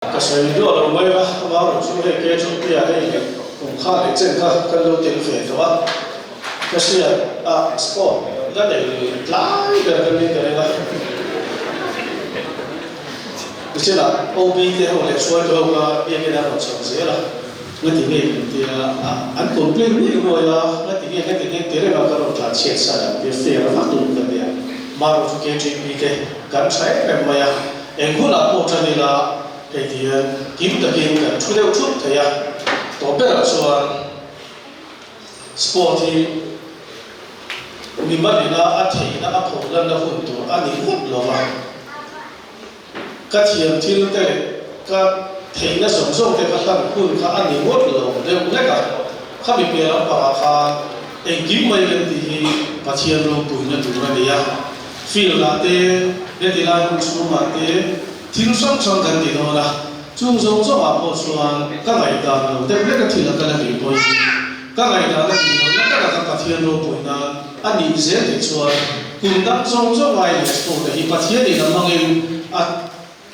cái sự đó là mấy cái vào chúng ta cái chúng ta cái cùng khác để trên cái lô tiền phê đó cái sự sport rất là lái cái này là cái là OB thì họ lại xoay cái họ cái nào cũng xong rồi là cái tiếng này thì anh cũng biết như vậy là cái tiếng này là cái đó là chết sao cái phê nó phát động cái này mà rồi cái chuyện bị cái cảm sai cái mà em cũng là một trong những là cái thì kiếm được cái chút đâu chút thì tổ chức là说 sport thì mình bắt đầu là thấy là áp dụng lên là hoàn toàn anh ấy hút了吧cái thiền thiên cái cái thấy nó sống sống cái cái thằng kun cái anh ấy hút了对不对个他比别人把他em kiếm mấy cái thì cái thiền rồi bùi nó tụi nó đi feel là thế để đi làm cũng xuống mà thế thiên sống sống cái gì đó là chúng sống sống mà bỏ xuống các ngày đó rồi để biết cái thiền là cái gì bồi các ngày đó là gì đó cái là cái thiền rồi bồi nó anh ấy dễ để xuống cùng đáp sống sống vài ngày rồi thì cái thiền thì nó mang em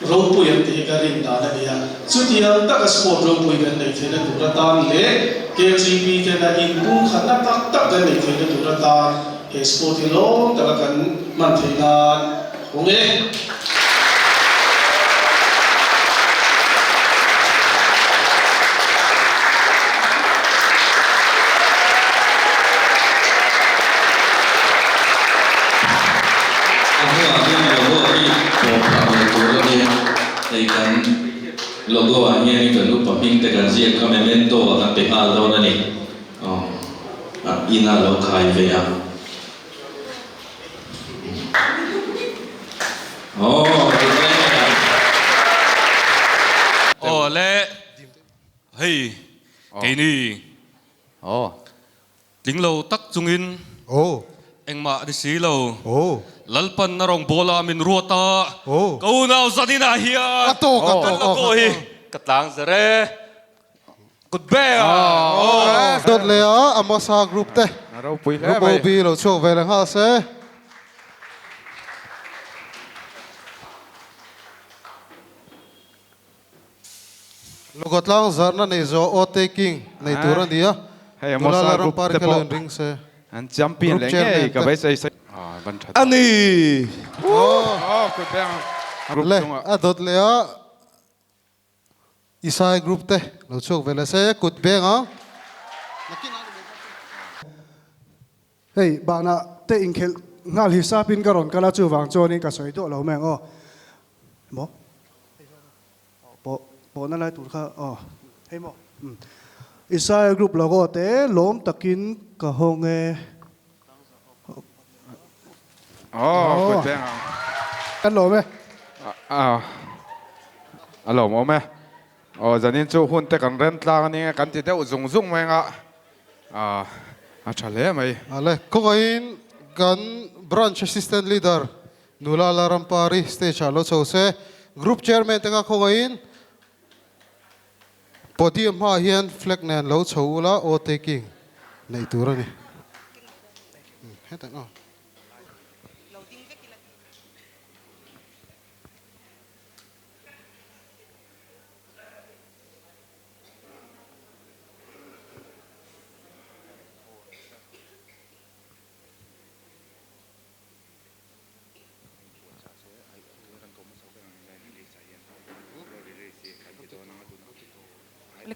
rồi bồi thì cái gì đó là gì suốt thì tất cả sport rồi bồi cái này thì nó tụi nó tan lệ cái gì cái là in cũng khá là tất cái này thì nó tụi nó tan cái sport thì nó tất cả cái mình thì là không nghe thì kan logo anh em kan lúc paping te kan ziak ka memento kan pe al do na ni ina lo khai ve ya lẽ hey cái này tiếng lâu tắc trung in anh mà đi xí lâu lalpan na rong bola min ruota câu nào ra đi na hiya kato hi katlang zare good bear dot le amasa group te group OB lo cho về lang ha se logot lang zarna nei zo o taking nei turan dia hay amasa group te po ring se an champion lenge ka bai sai ban that ani good bear group le chung dot le isai group te lo cho về là se kut benga hey bana te inkhel ngal hi sapin karon kala chu wang chonin ka soi to lo meng o mo po na lai tur kha hey mo isai group logo te lom takin ka honge good bear kan lo me alo mo me zanin chu hun te kan ren tlang ni kan ti te zung zung mai nga chale mai ale koin gan branch assistant leader nulala rampari stage alo chose group chairman te ka koin podium ha hian flag nen lo choula o taking nei turani hetan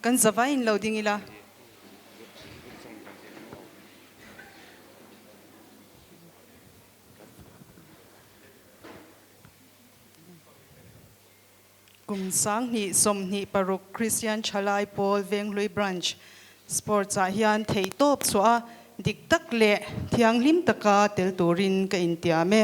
kan zavain loading ila kum sang ni som ni paruk Christian Chalai Paul Venglui branch sports a hian thei top chwa dik tak le thiang lim taka tel turin ka intia me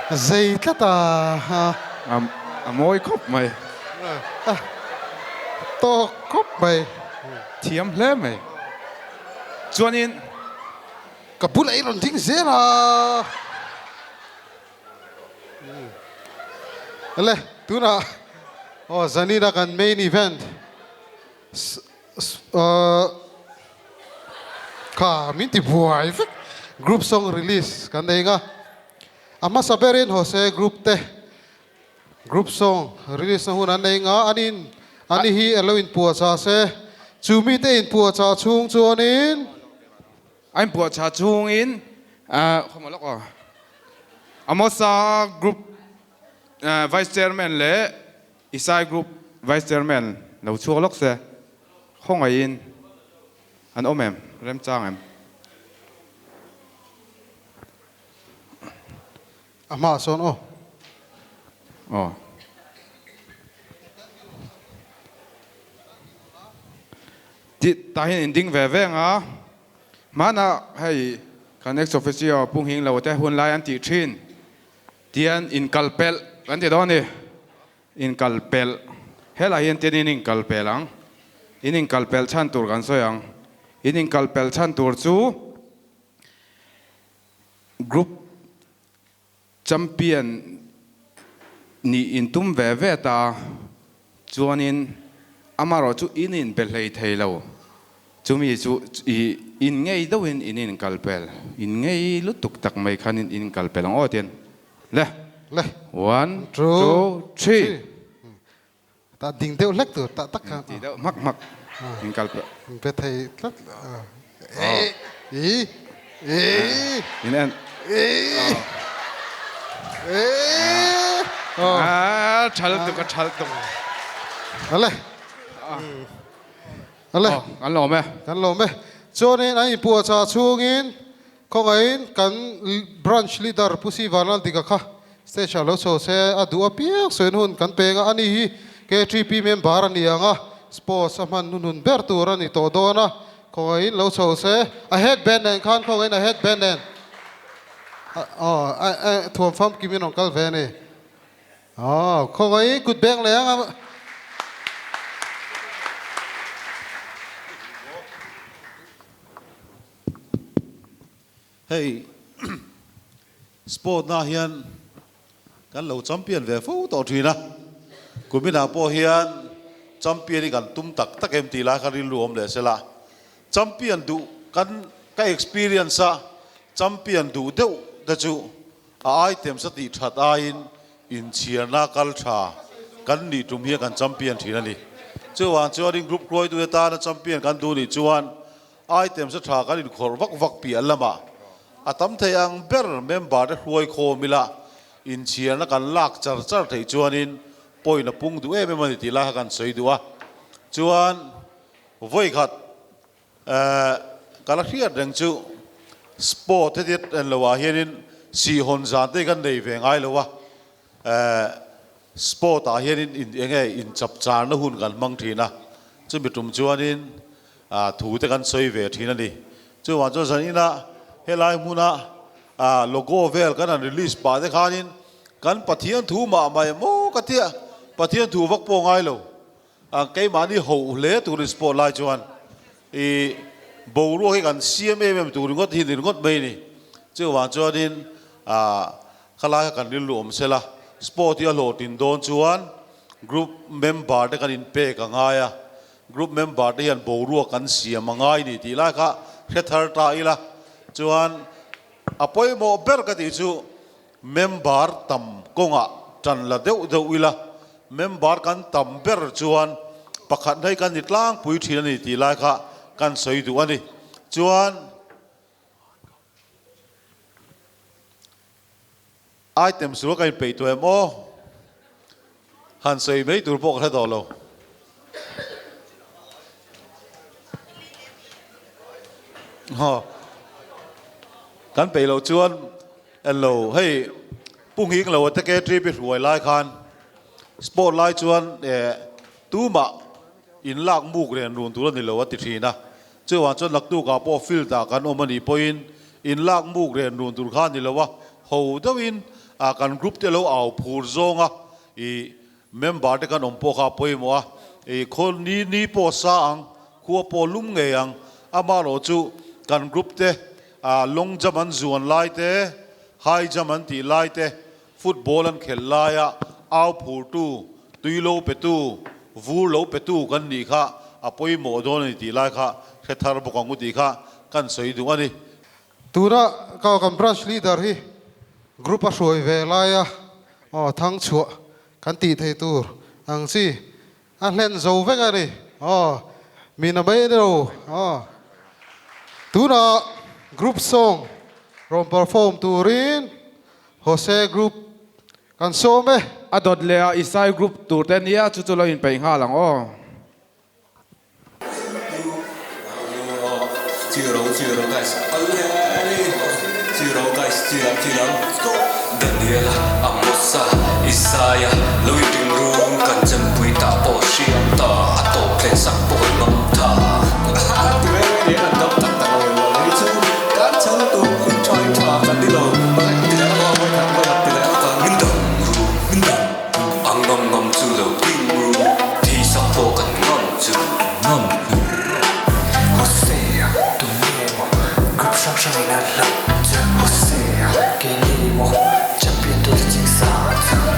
zai tlata ha moi khop mai to kop bai thiam hle mai chuanin kapul ai ron thing zera le tuna oh zanina kan main event ka minti buai group song release kan dei nga ama saberin Jose group song release na hunan dei nga ani hi alo in pu cha se chumi te in pu cha chung chuanin anh buat cha chung in không có lóc à amosa group vice chairman le isai group vice chairman lâu chua lóc se không ai in anh ôm em rem trang em ama son oh ti ta hin ding ve ve nga mana hay connect officio pung hing lo te hun lai an ti thin tian in kalpel kan ti don ni in kalpel hela hian tin in kalpel ang in kalpel chan tur kan soyang in kalpel chan tur chu group champion ni in tum ve ve ta chuanin amaro chu in belei theilo chumi chu in ngei do in kalpel in ngei lutuk tak mai khanin in kalpel ang otien le 1 2 3 ta ding deu lek tu ta tak ka ti do mak in kalpel pe thei lat in an chal tu ale kan lo me kan lo me chuanin ai pu cha chungin khongain kan branch leader pusi vanal dika kha stage alo so se adu apiak soin hun kan penga ani hi K3P member ani anga sports aman nun ber tur ani to dona khongain lo so se a headband en khan khongain a headband en thuam fam kimin ong kal ve ni khongain kut beng le anga hey sport na hian kan lo champion ve fo to thina kumina po hian champion kan tum tak em ti la khari luom le sela champion du kan ka experience a champion du deu da chu a item sa ti that a in chiana kal tha kan ni tum hi kan champion thina ni chuan chuan group kroi du ta na champion kan du ni chuan item sa tha kan in khor vak pi alama atam thayang ber member de huai kho mila in chiana kan lak char thei chuanin poina pung du em mani ti la kan soi duwa chuan voi khat kala khiat reng chu sport te en lowa hianin si hon zan te kan nei ve ngai lowa sport a hianin in chap char na hun kan mang thina chu mitum chuanin thu te kan soi ve thina ni chuan chu sanina helai muna logo vel kan release pa de khanin kan pathian thu ma mai mo katia pathian thu vak po ngai lo kai mani ho le tu sport lai chuan bo ro he kan cmm tu ngot hi ngot mai ni chuan chuanin khala kan rilu om sela sport ya lo tin don chuan group member de kan in pe ka ngaya group member de yan bo ro kan siam ngai ni ti la kha thethar ta ila chuan apoi mo ber ka ti chu member tam konga tan la deu ila member kan tam ber chuan pakhat dai kan nitlang pui thina ni ti lai kha kan soi du ani chuan item su kai pe to mo han soi mei tur pok tha do lo kan pe lo chuan hello hey pung hing lo ta ke trip ruai lai khan sport lai chuan tu ma in lak muk ren run tu ni lo ti thina chuan chuan lak tu ka po fil ta kan omani point in lak muk ren run tur khan ni lo wa ho dawin kan group te lo au phur zonga member te kan om po kha poi mo khol ni po sa ang khu po lum nge ang ama ro chu kan group te long jaman zuan lai te high jaman ti lai te football an khel lai a au phur tu ตุยโลเปตูวูโลเปตูกันนี่ค่ะอภัยโมโดนตีไล่ค่ะแค่ทารบกังกุตีค่ะกันสวยดูอันนี้ ตัวน่ะก็กำ branch leader ฮีกรุ๊ปช่วยเวลาอ๋อทั้งชัวกันตีไทยตัวอังสิอันเล่นโซ่เวกันนี่อ๋อมีนาเบเดโรอ๋อตัวน่ะกรุ๊ปซองรวม perform ตัวรินโฮเซ่กรุ๊ปกันโซ่ไหม อดดเลยอิสายกรุ๊ปตัวเต็นนี้จุดๆเราอินไปห้าหลังอ๋อ Zero guys, zero guys, zero. Daniela, Amosa, Isaiah, Waiting room, kan jempui tak posisi ta atau plesak pun mata. Tiba ni anda tak tahu itu kan cantik coy coy di lo. Tidak mau tidak akan mindang mindang. Angam ngam culo tinggu, di sapo kan ngam culo ngam. Sunshine and love, Hosea, Gelimo, champion to the jinx out.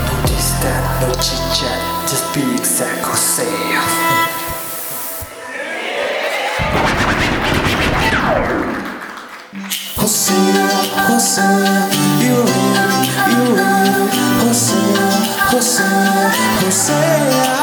No distance, no chit chat, just be exact, Hosea. Hosea, Hosea, you're in, Hosea, Hosea, Hosea.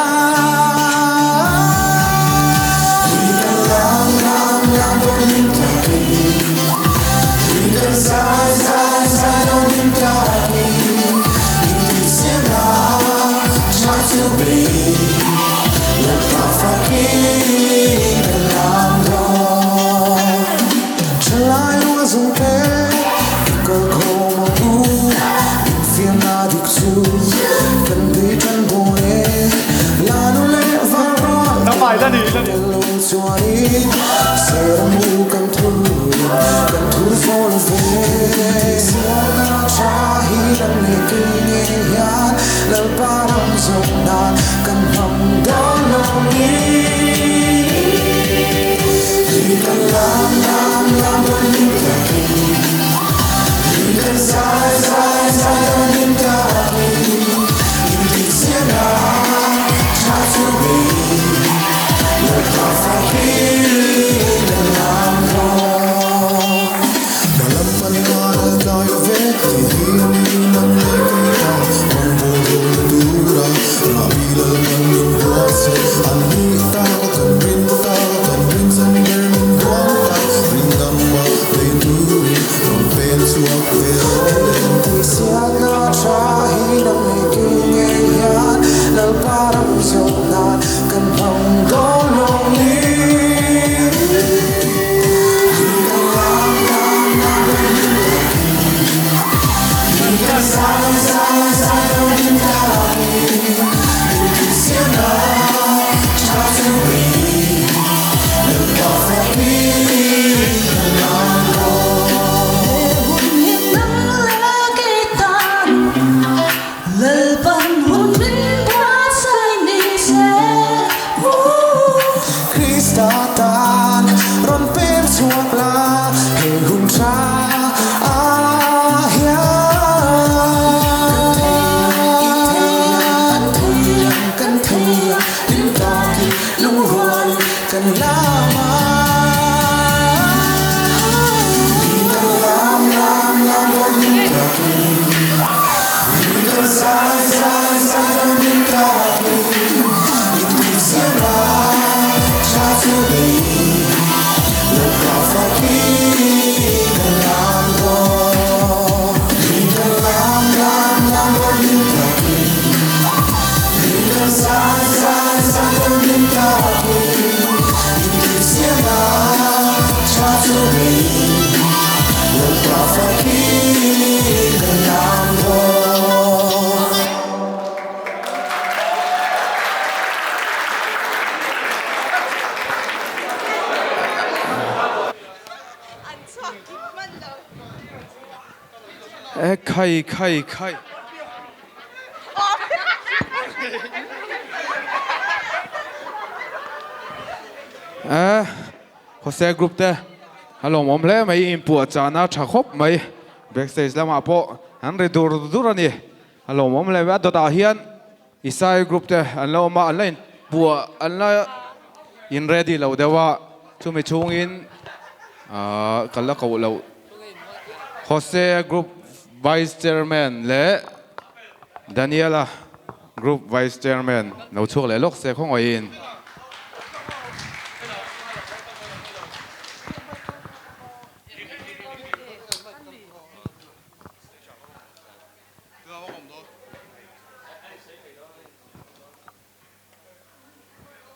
Kai. Hosea group te halo mom le mai in pu chana thakop mai backstage lama po han re dur ani halo mom le wa dota hian Isai group te an lo ma an lain bua an la in ready lo dewa chu mi chung in kala ko lo Jose group vice chairman le Daniela group vice chairman no chuk le lok se khong in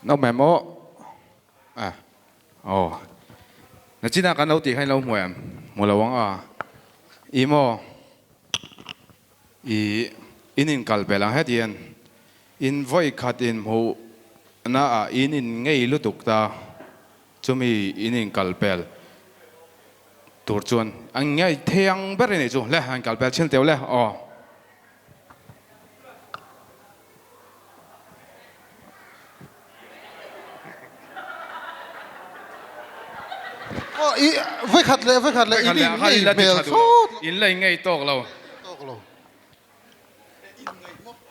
nó memo nó chỉ là cái nấu tiền hay nấu mềm một là vắng imo in kalpe lang hết yên in voi khát in hú na in ngay lúc tục ta chúng mi in kalpe tur chuan anh ngay thiang beri này chú lẽ anh kalpe trên tiêu lẽ với khát lệ in ngay bèo in lại ngay tóc lâu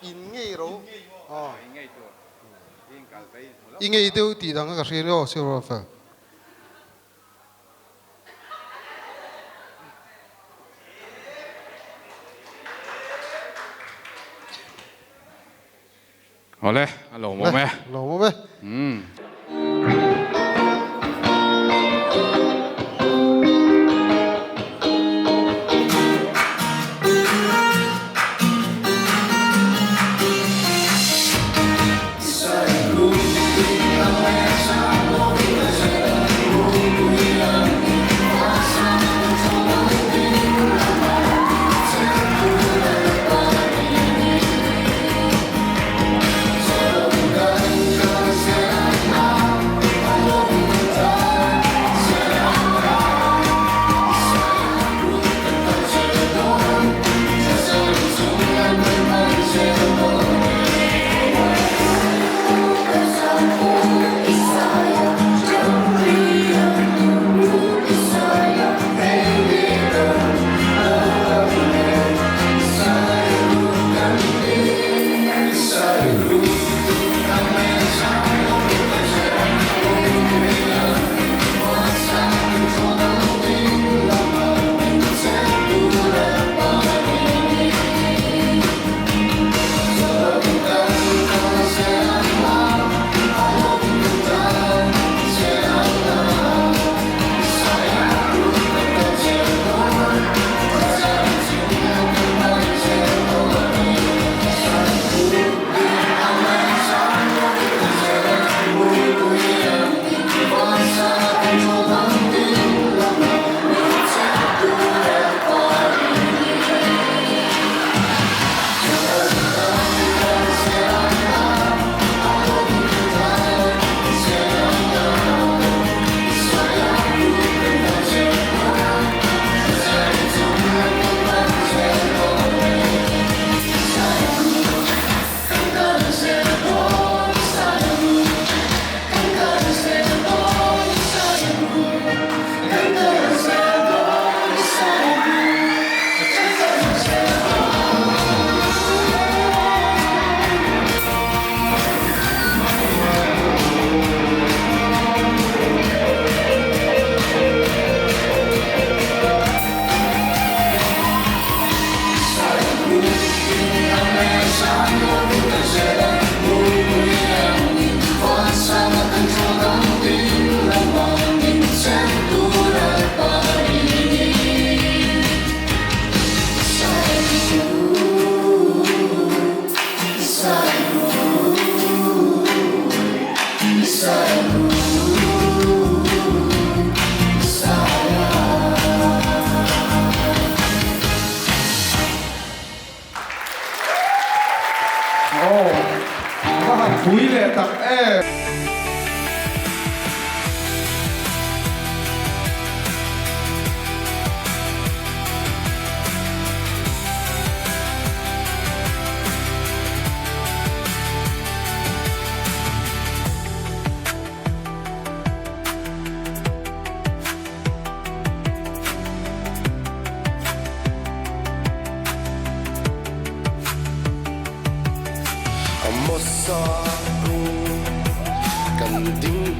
in ngay rồi in ngay tiêu tỷ đang cái gì đó siêu rồi phải Oleh, alo mo me. Alo mo me. Phui le tak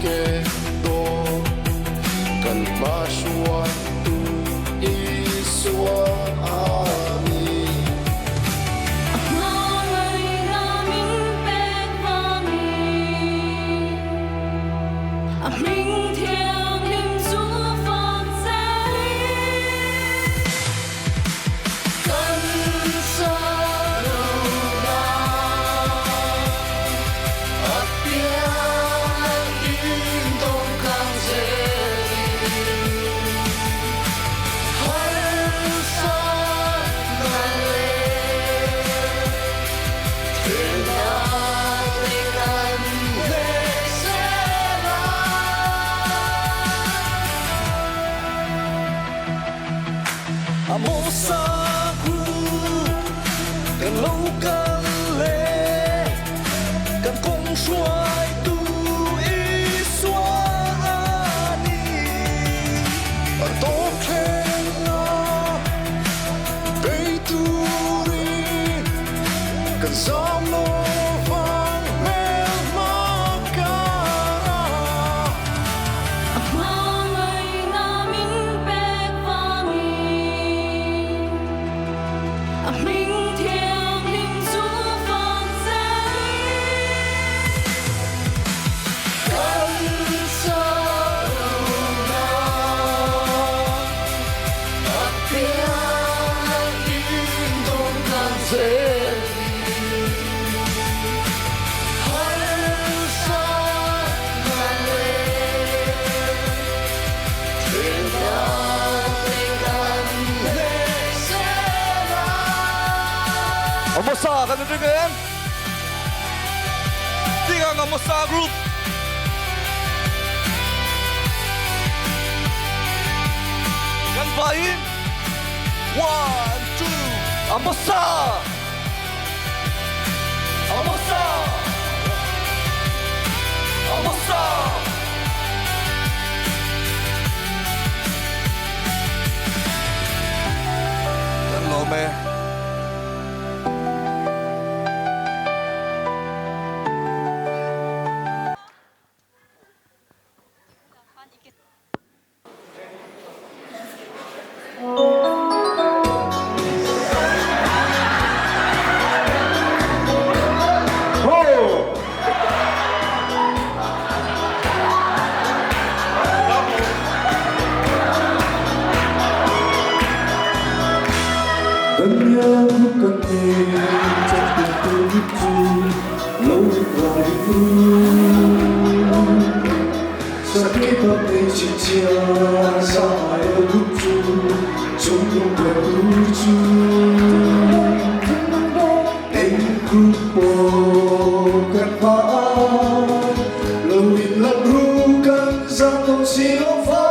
ke do kan ma shua tu iswa ani明天领主放在里，跟着流浪，别运动抗这里，很山难累，天大的干杯。Amosaku kan lâu kan lệ kan kong xuôi tu ý xóa ani ở tổ khen nó bay tu đi kan gió mơ vang mê mơ ca 明天领主放在里，跟着流浪，别运动抗这里，很山难累，天大的干杯。Amosa kan itu kan? Tiga Amosa Group. Kan baik. 1, 2, Amosa. Amosa. Amosa. Dan lo me. Cần nhớ cần nghe trong cuộc tôi biết chi lâu dài phương sa khi bao ngày chỉ chia sa hai ở lúc chu chúng không về lúc chu em cứ bỏ các bạn lâu in lặng ru cần ra không chỉ lo phá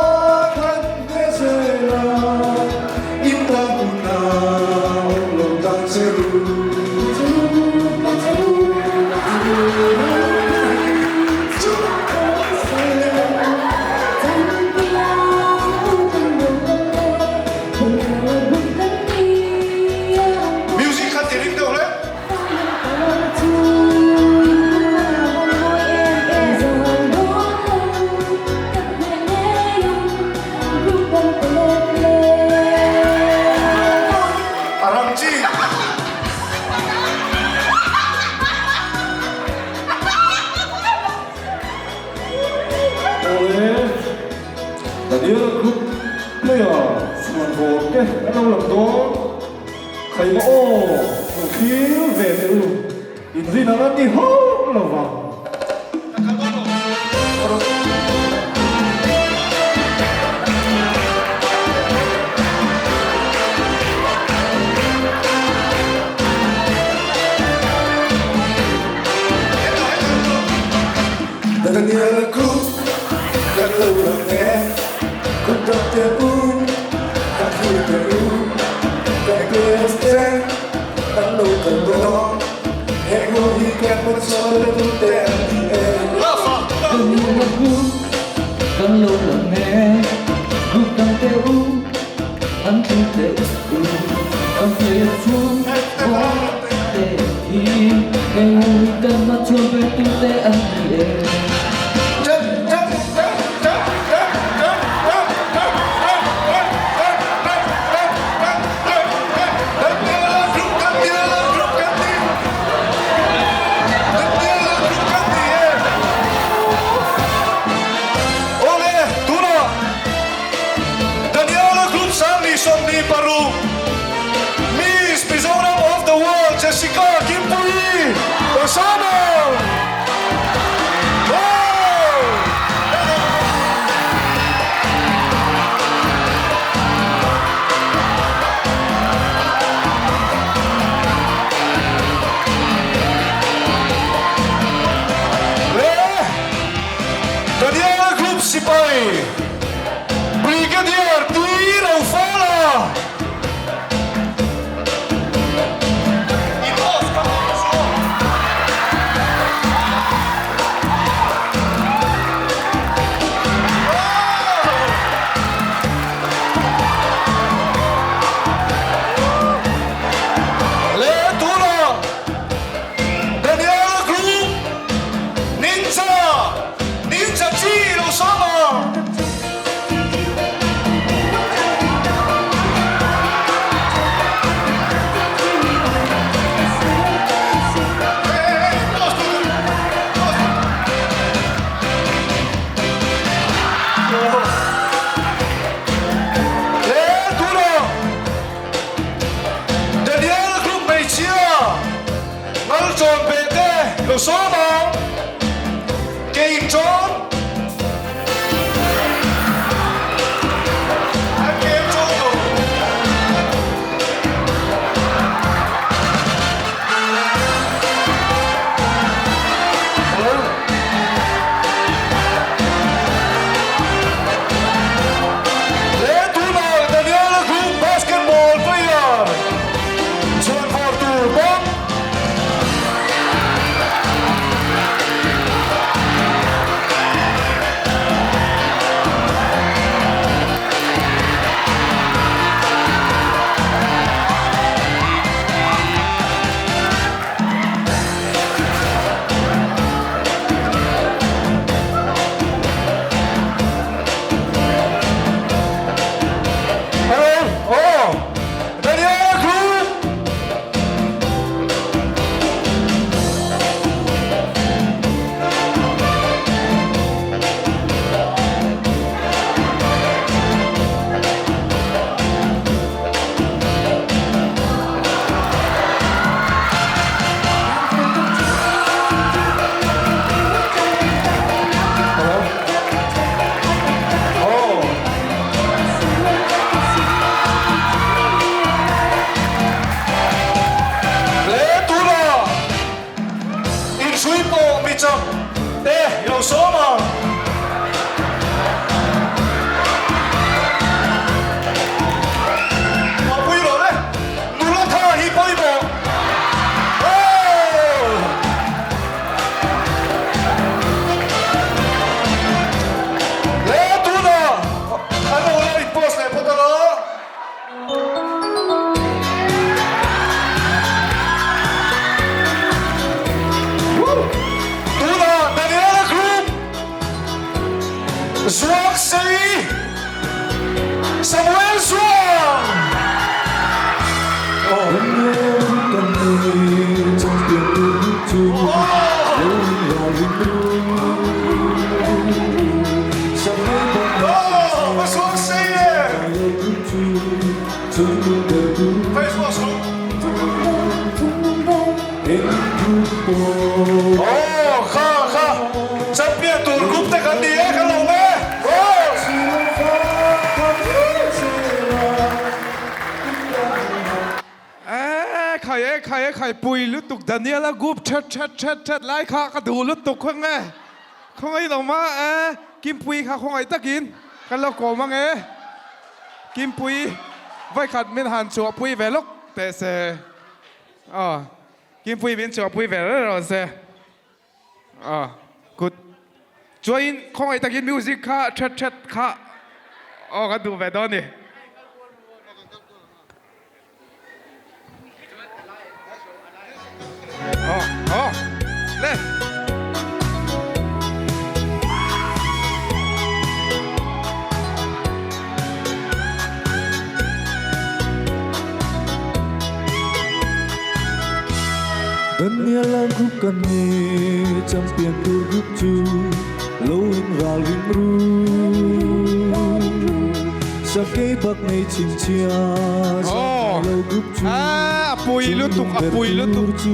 thân thế giới là im lặng nào lòng tan sẽ ru Music kan tiring đâu đấy? Aramji. Oleh tadi aku player semua bokeh kalau lemdo kayak mungkin VTU ini nanti ho lawang Dan aku kalau lagi ku tak tahu aku tahu tak kelihatan anu kalau ego hidup bersama tu terjadi. Aku kalau lagi ku tak tahu aku tahu aku tahu ego hidup bersama tu terjadi. Samo! Daniela Group Sipai, Brigadier Tira Ufala. Lo sono che in giorno anche il giorno le Tuna Daniela Group Basketball player John Fortur lo sono ma poi lo nulla tahi poi mo le Tuna allora il posto è potolo Zwak Sei Samuel Zwak Zwak Sei Champion Tour Group te kan dia kalauใครปุยลุตุกดานิเอลกูเช็ดไล่ข้ากระดูลุตุกข้างไงข้างไงลงมากินปุยข้าข้างไงตะกินกันแล้วก่อมาไงกินปุยไว้ขัดไม่หันชัวปุยเวลกแต่เสกินปุยเป็นชัวปุยเวลแล้วเสกูช่วยข้างไงตะกินมิวสิกข้าเช็ดข้ากันดูเวดอนนี่เล่น Daniela Group kami champion Tour Group 2 Lowin Ralvin Ru Sa kay bak may chinchia Sa Group 2 apoy lutuk